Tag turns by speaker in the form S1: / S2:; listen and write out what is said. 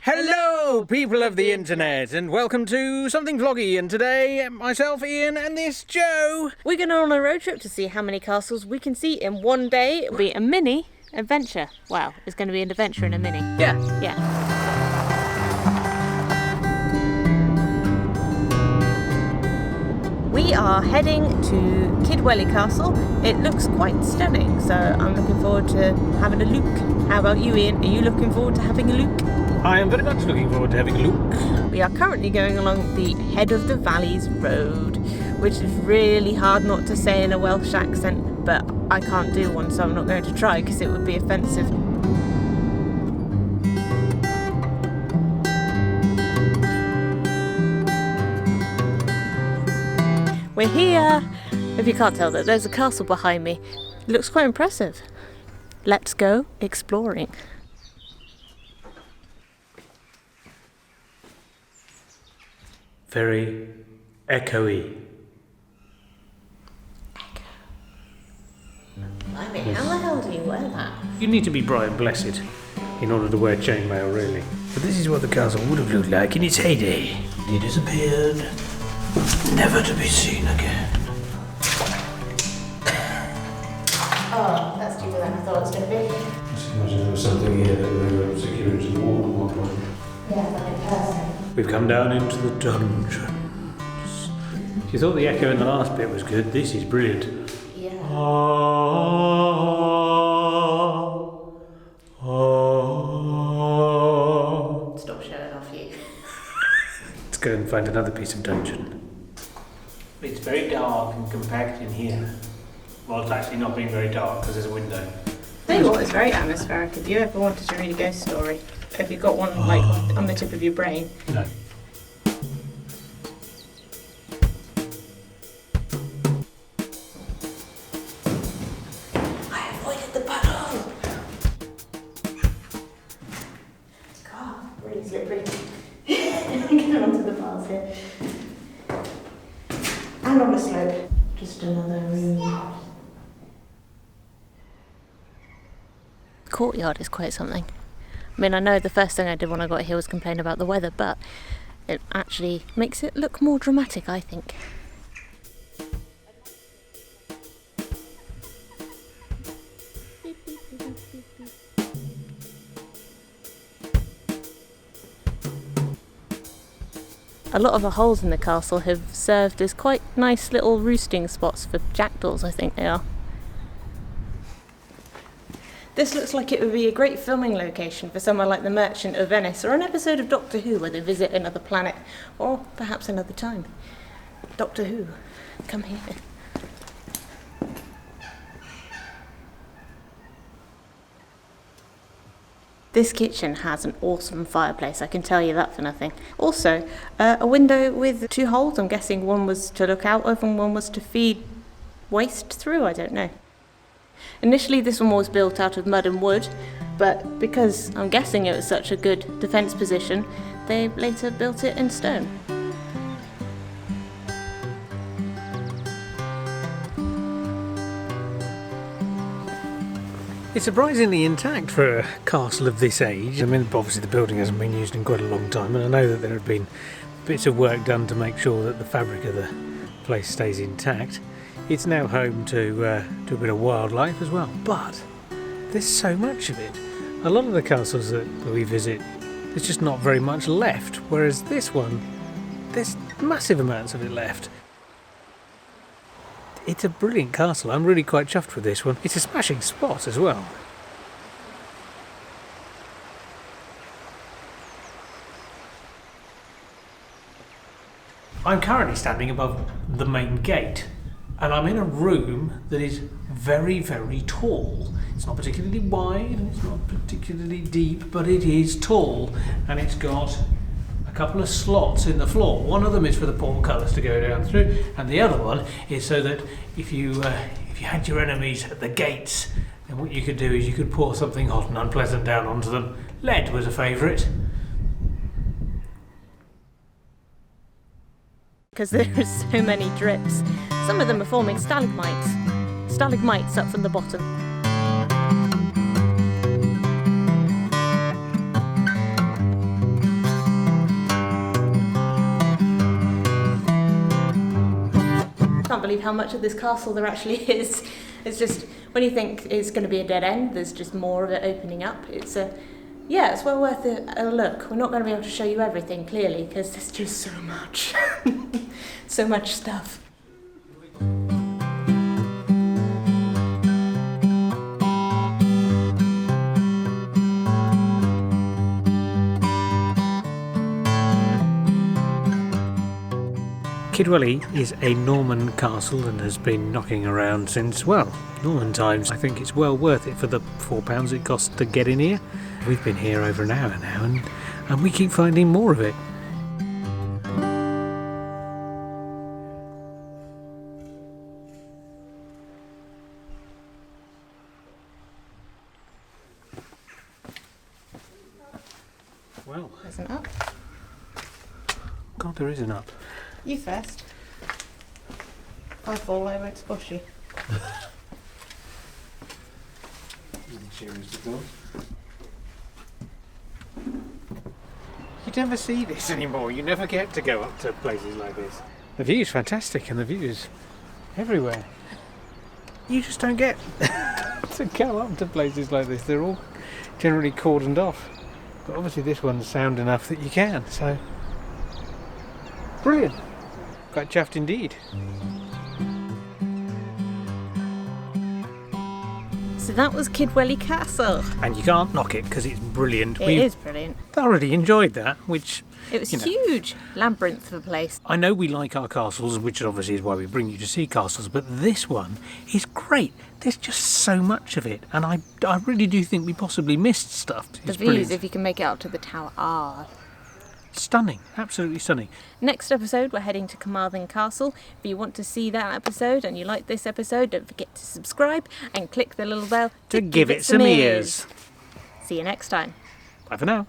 S1: Hello, people of the internet, and welcome to Something Vloggy. And today, myself, Ian, and this Joe,
S2: we're going on a road trip to see how many castles we can see in one day. It'll be a mini adventure. Wow, it's going to be an adventure in a mini.
S1: Yeah.
S2: We are heading to KIDWELLY Castle. It looks quite stunning, so I'm looking forward to having a look. How about you, Ian? Are you looking forward to having a look?
S1: I am very much looking forward to having a look.
S2: We are currently going along the Head of the Valleys road, which is really hard not to say in a Welsh accent, but I can't do one, so I'm not going to try because it would be offensive. We're here! If you can't tell that there's a castle behind me. It looks quite impressive. Let's go exploring.
S1: Very echoey.
S2: Echo. I mean, how the hell do you wear that?
S1: You need to be bright and blessed in order to wear chainmail, really. But this is what the castle would have looked like in its heyday. It disappeared, never to be seen again.
S2: Oh, that's deeper than I thought it was going to be.
S3: Just imagine there was something here that we were secure into the wall at one point.
S2: Yeah, like a person.
S1: We've come down into the dungeons. If you thought the echo in the last bit was good, this is brilliant.
S2: Yeah. Stop showing off you.
S1: Let's go and find another piece of dungeon. It's very dark and compact in here. Well, it's actually not being very dark because there's a window.
S2: Tell you what, it's very atmospheric. If you ever wanted to read a ghost story, have you got one like on the tip of your brain?
S1: No.
S2: I avoided the puddle! God, really slippery. Get onto the bars here. And on the slope. Just another room. The courtyard is quite something. I mean, I know the first thing I did when I got here was complain about the weather, but it actually makes it look more dramatic, I think. A lot of the holes in the castle have served as quite nice little roosting spots for jackdaws, I think they are. This looks like it would be a great filming location for somewhere like The Merchant of Venice or an episode of Doctor Who where they visit another planet, or perhaps another time. Doctor Who, come here. This kitchen has an awesome fireplace, I can tell you that for nothing. Also, a window with two holes. I'm guessing one was to look out of and one was to feed waste through, I don't know. Initially this one was built out of mud and wood, but because I'm guessing it was such a good defence position, they later built it in stone.
S1: It's surprisingly intact for a castle of this age. I mean, obviously the building hasn't been used in quite a long time, and I know that there have been bits of work done to make sure that the fabric of the place stays intact. It's now home to a bit of wildlife as well, but there's so much of it. A lot of the castles that we visit, there's just not very much left, whereas this one, there's massive amounts of it left. It's a brilliant castle. I'm really quite chuffed with this one. It's a smashing spot as well. I'm currently standing above the main gate, and I'm in a room that is very, very tall. It's not particularly wide and it's not particularly deep, but it is tall, and it's got a couple of slots in the floor. One of them is for the portcullis to go down through, and the other one is so that if you had your enemies at the gates, then what you could do is you could pour something hot and unpleasant down onto them. Lead was a favourite.
S2: Because there are so many drips. Some of them are forming stalagmites. Stalagmites up from the bottom. can't believe how much of this castle there actually is. It's just, when you think it's going to be a dead end, there's just more of it opening up. It's well worth a look. We're not going to be able to show you everything, clearly, because there's just so much. So much stuff.
S1: KIDWELLY is a Norman castle and has been knocking around since, well, Norman times. I think it's well worth it for the £4 it costs to get in here. We've been here over an hour now and we keep finding more of it. Well,
S2: There's an up.
S1: God, there is an up.
S2: You first. I fall, I won't squash you.
S1: You never see this anymore. You never get to go up to places like this. The view's fantastic and the view's everywhere. You just don't get to go up to places like this. They're all generally cordoned off. But obviously this one's sound enough that you can, so brilliant. Quite chuffed indeed.
S2: So that was KIDWELLY Castle.
S1: And you can't knock it because it's brilliant.
S2: It is brilliant.
S1: Thoroughly enjoyed that, which
S2: It was
S1: you know,
S2: huge. Labyrinth of a place.
S1: I know we like our castles, which obviously is why we bring you to see castles, but this one is great. There's just so much of it, and I really do think we possibly missed stuff. It's
S2: The views,
S1: brilliant.
S2: if you can make it up to the tower, are
S1: Stunning, absolutely stunning.
S2: Next episode, we're heading to Carmarthen Castle. If you want to see that episode and you like this episode, don't forget to subscribe and click the little bell
S1: To give it some ears.
S2: See you next time.
S1: Bye for now.